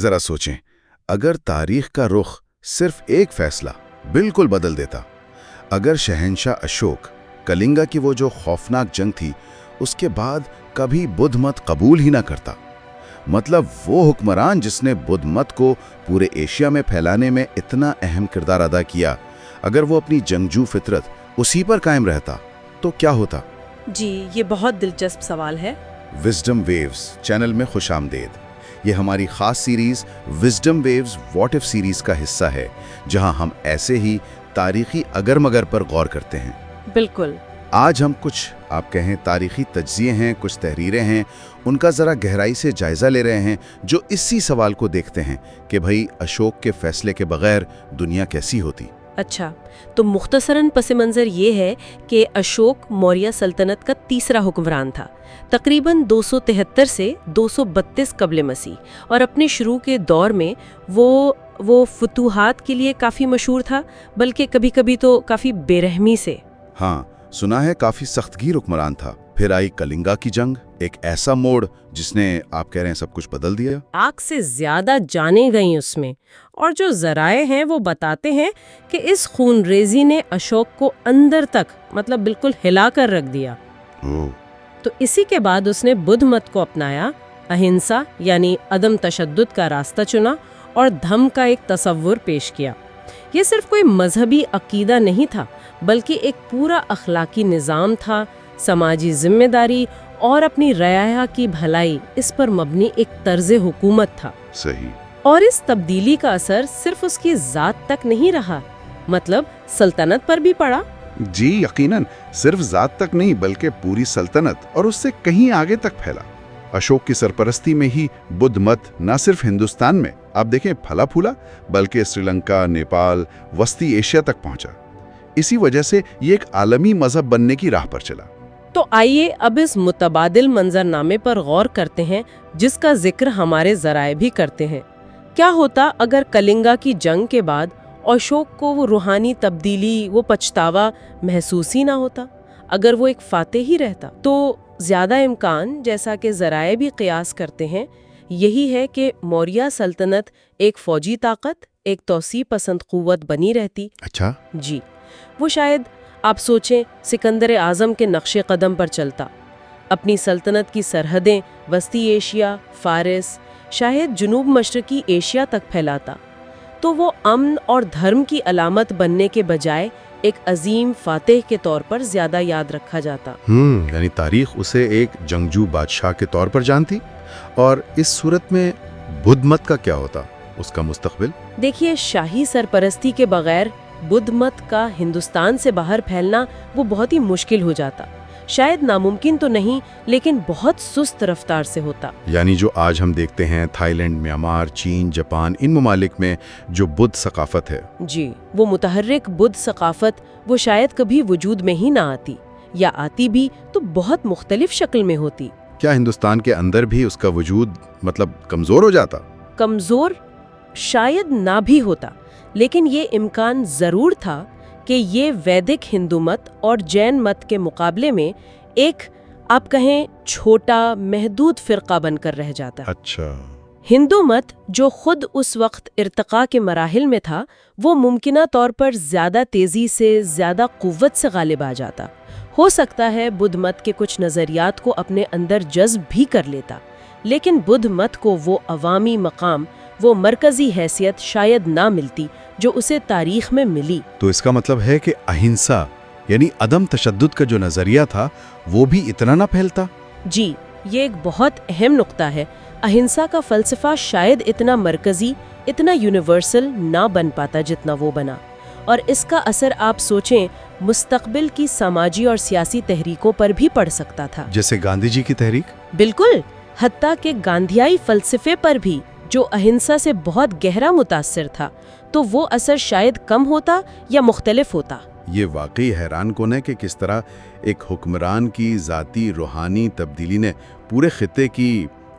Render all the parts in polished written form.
ذرا سوچیں، اگر تاریخ کا رخ صرف ایک فیصلہ بالکل بدل دیتا، اگر شہنشاہ اشوک کلنگا کی وہ جو خوفناک جنگ تھی اس کے بعد کبھی بدھ مت قبول ہی نہ کرتا، مطلب وہ حکمران جس نے بدھ مت کو پورے ایشیا میں پھیلانے میں اتنا اہم کردار ادا کیا، اگر وہ اپنی جنگجو فطرت اسی پر قائم رہتا تو کیا ہوتا؟ جی، یہ بہت دلچسپ سوال ہے۔ وزڈم ویوز چینل میں خوش آمدید۔ یہ ہماری خاص series wisdom views what if series کا حصہ ہے، جہاں ہم ایسے ہی تاریخی اگر مگر پر غور کرتے ہیں۔ بالکل۔ آج ہم کچھ آپ کہیں تاریخی تجزیے ہیں، کچھ تحریریں ہیں، ان کا ذرا گہرائی سے جائزہ لے رہے ہیں، جو اسی سوال کو دیکھتے ہیں کہ بھئی اشوک کے فیصلے کے بغیر دنیا کیسی ہوتی۔ اچھا، تو مختصراً پس منظر یہ ہے کہ اشوک موریہ سلطنت کا تیسرا حکمران تھا، تقریباً 273 سے 232 قبل مسیح، اور اپنے شروع کے دور میں وہ فتوحات کے لیے کافی مشہور تھا، بلکہ کبھی کبھی تو کافی بے رحمی سے۔ ہاں، سنا ہے کافی سخت گیر حکمران تھا۔ پھر آئی کلنگا کی جنگ، ایک ایسا موڑ جس نے آپ کہہ رہے ہیں سب کچھ بدل دیا۔ آگ سے زیادہ جانیں گئیں اس میں، اور جو ذرائع ہیں وہ بتاتے ہیں کہ اس خون ریزی نے اشوک کو اندر تک مطلب بالکل ہلا کر رکھ دیا۔ تو اسی کے بعد اس نے بدھ مت کو اپنایا، اہنسا یعنی عدم تشدد کا راستہ چنا، اور دھم کا ایک تصور پیش کیا۔ یہ صرف کوئی مذہبی عقیدہ نہیں تھا، بلکہ ایک پورا اخلاقی نظام تھا، سماجی ذمہ داری اور اپنی رعایا کی بھلائی، اس پر مبنی ایک طرز حکومت تھا۔ صحیح۔ اور اس تبدیلی کا اثر صرف اس کی ذات تک نہیں رہا، مطلب سلطنت پر بھی پڑا۔ جی یقیناً، صرف ذات تک نہیں بلکہ پوری سلطنت اور اس سے کہیں آگے تک پھیلا۔ اشوک کی سرپرستی میں ہی بدھ مت نہ صرف ہندوستان میں آپ دیکھیں پھلا پھولا، بلکہ سری لنکا، نیپال، وسطی ایشیا تک پہنچا۔ اسی وجہ سے یہ ایک عالمی مذہب بننے کی راہ پر چلا۔ تو آئیے اب اس متبادل منظرنامے پر غور کرتے ہیں جس کا ذکر ہمارے ذرائع بھی کرتے ہیں۔ کیا ہوتا اگر کلنگا کی جنگ کے بعد اشوک کو وہ روحانی تبدیلی، وہ پچھتاوا محسوس ہی نہ ہوتا؟ اگر وہ ایک فاتح ہی رہتا تو زیادہ امکان، جیسا کہ ذرائع بھی قیاس کرتے ہیں، یہی ہے کہ موریہ سلطنت ایک فوجی طاقت، ایک توسیع پسند قوت بنی رہتی۔ اچھا۔ جی، وہ شاید آپ سوچیں سکندر اعظم کے نقش قدم پر چلتا، اپنی سلطنت کی سرحدیں وسطی ایشیا، فارس، شاید جنوب مشرقی ایشیا تک پھیلاتا، تو وہ امن اور دھرم کی علامت بننے کے بجائے ایک عظیم فاتح کے طور پر زیادہ یاد رکھا جاتا۔ یعنی تاریخ اسے ایک جنگجو بادشاہ کے طور پر جانتی۔ اور اس صورت میں بدھ مت کا کیا ہوتا، اس کا مستقبل؟ دیکھیے، شاہی سرپرستی کے بغیر بدھ مت کا ہندوستان سے باہر پھیلنا وہ بہت ہی مشکل ہو جاتا، شاید ناممکن تو نہیں لیکن بہت سست رفتار سے ہوتا۔ یعنی جو آج ہم دیکھتے ہیں تھائی لینڈ، میانمار، چین، جاپان، ان ممالک میں جو بدھ ثقافت ہے، جی، وہ متحرک بدھ ثقافت وہ شاید کبھی وجود میں ہی نہ آتی، یا آتی بھی تو بہت مختلف شکل میں ہوتی۔ کیا ہندوستان کے اندر بھی اس کا وجود مطلب کمزور ہو جاتا؟ کمزور شاید نہ بھی ہوتا، لیکن یہ امکان ضرور تھا کہ یہ ویدک ہندو مت اور جین مت کے مقابلے میں ایک آپ کہیں چھوٹا محدود فرقہ بن کر رہ جاتا۔ اچھا۔ ہندو مت جو خود اس وقت ارتقاء کے مراحل میں تھا، وہ ممکنہ طور پر زیادہ تیزی سے، زیادہ قوت سے غالب آ جاتا۔ ہو سکتا ہے بدھ مت کے کچھ نظریات کو اپنے اندر جذب بھی کر لیتا، لیکن بدھ مت کو وہ عوامی مقام، وہ مرکزی حیثیت شاید نہ ملتی جو اسے تاریخ میں ملی۔ تو اس کا مطلب ہے کہ اہنسا یعنی عدم تشدد کا جو نظریہ تھا وہ بھی اتنا نہ پھیلتا؟ جی، یہ ایک بہت اہم نقطہ ہے۔ اہنسا کا فلسفہ شاید اتنا مرکزی، اتنا یونیورسل نہ بن پاتا جتنا وہ بنا، اور اس کا اثر آپ سوچیں مستقبل کی سماجی اور سیاسی تحریکوں پر بھی پڑ سکتا تھا، جیسے گاندھی جی کی تحریک۔ بالکل، حتیٰ کہ گاندھیائی فلسفے پر بھی، جو اہنسا سے بہت گہرا متاثر تھا، تو وہ اثر شاید کم ہوتا یا مختلف ہوتا۔ یہ واقعی حیران کن ہے کہ کس طرح ایک حکمران کی ذاتی روحانی تبدیلی نے پورے خطے کی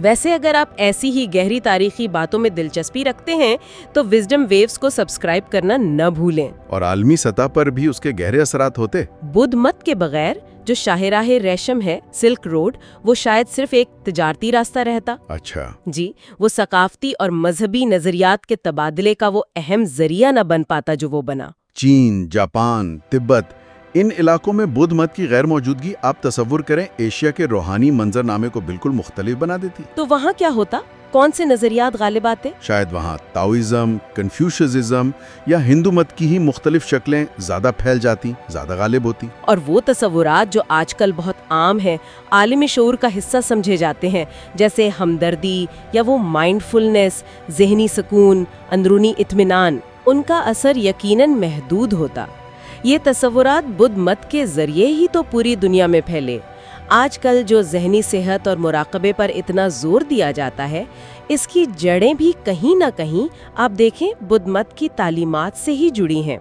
ویسے اگر آپ ایسی ہی گہری تاریخی باتوں میں دلچسپی رکھتے ہیں تو وزڈم ویوز کو سبسکرائب کرنا نہ بھولیں۔ اور عالمی سطح پر بھی اس کے گہرے اثرات ہوتے۔ بدھ مت کے بغیر جو شاہراہ ریشم ہے، سلک روڈ، وہ شاید صرف ایک تجارتی راستہ رہتا۔ اچھا، جی، وہ ثقافتی اور مذہبی نظریات کے تبادلے کا وہ اہم ذریعہ نہ بن پاتا جو وہ بنا۔ چین، جاپان، تبت، ان علاقوں میں بدھ مت کی غیر موجودگی آپ تصور کریں ایشیا کے روحانی منظرنامے کو بالکل مختلف بنا دیتی۔ تو وہاں کیا ہوتا؟ کون سے نظریات غالب آتے؟ شاید وہاں تاؤزم، کنفیوشزم یا ہندو مت کی ہی مختلف شکلیں زیادہ پھیل جاتی، زیادہ غالب ہوتی۔ اور وہ تصورات جو آج کل بہت عام ہیں، عالمی شعور کا حصہ سمجھے جاتے ہیں، جیسے ہمدردی یا وہ مائنڈ فلنس، ذہنی سکون، اندرونی اطمینان، ان کا اثر یقیناً محدود ہوتا۔ یہ تصورات بدھ مت کے ذریعے ہی تو پوری دنیا میں پھیلے۔ آج کل جو ذہنی صحت اور مراقبے پر اتنا زور دیا جاتا ہے، اس کی جڑیں بھی کہیں نہ کہیں آپ دیکھیں بدھ مت کی تعلیمات سے ہی جڑی ہیں۔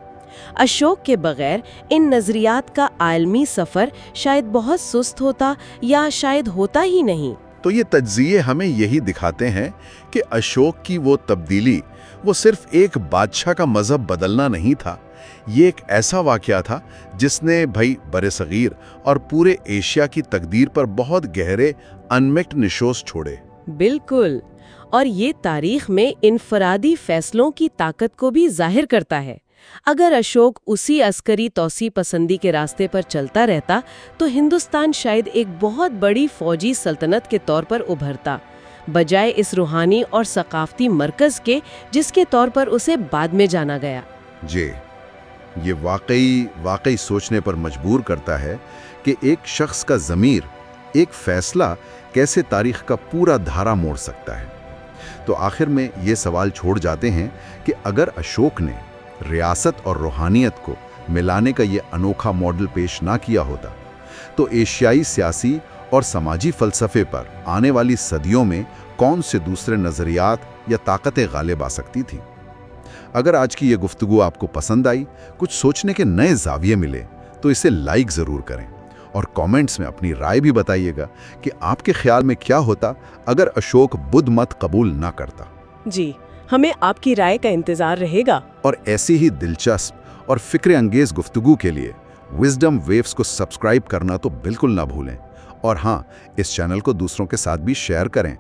اشوک کے بغیر ان نظریات کا عالمی سفر شاید بہت سست ہوتا یا شاید ہوتا ہی نہیں۔ تو یہ تجزیے ہمیں یہی دکھاتے ہیں کہ اشوک کی وہ تبدیلی وہ صرف ایک بادشاہ کا مذہب بدلنا نہیں تھا، یہ ایک ایسا واقعہ تھا جس نے برصغیر اور پورے ایشیا کی تقدیر پر بہت گہرے انمٹ نشوس چھوڑے۔ بالکل، اور یہ تاریخ میں انفرادی فیصلوں کی طاقت کو بھی ظاہر کرتا ہے۔ اگر اشوک اسی عسکری توسیع پسندی کے راستے پر چلتا رہتا تو ہندوستان شاید ایک بہت بڑی فوجی سلطنت کے طور پر ابھرتا، بجائے اس روحانی اور ثقافتی مرکز کے جس کے طور پر اسے بعد میں جانا گیا۔ جی، یہ واقعی سوچنے پر مجبور کرتا ہے کہ ایک شخص کا ضمیر، ایک فیصلہ کیسے تاریخ کا پورا دھارا موڑ سکتا ہے۔ تو آخر میں یہ سوال چھوڑ جاتے ہیں کہ اگر اشوک نے ریاست اور روحانیت کو ملانے کا یہ انوکھا ماڈل پیش نہ کیا ہوتا تو ایشیائی سیاسی اور سماجی فلسفے پر آنے والی صدیوں میں کون سے دوسرے نظریات یا طاقتیں غالب آ سکتی تھیں۔ اگر آج کی یہ گفتگو آپ کو پسند آئی، کچھ سوچنے کے نئے زاویے ملے، تو اسے لائک ضرور کریں اور کامنٹس میں اپنی رائے بھی بتائیے گا کہ آپ کے خیال میں کیا ہوتا اگر اشوک بدھ مت قبول نہ کرتا۔ جی، ہمیں آپ کی رائے کا انتظار رہے گا۔ اور ایسی ہی دلچسپ اور فکر انگیز گفتگو کے لیے وزڈم ویوز کو سبسکرائب کرنا تو بالکل نہ بھولیں، اور ہاں، اس چینل کو دوسروں کے ساتھ بھی شیئر کریں۔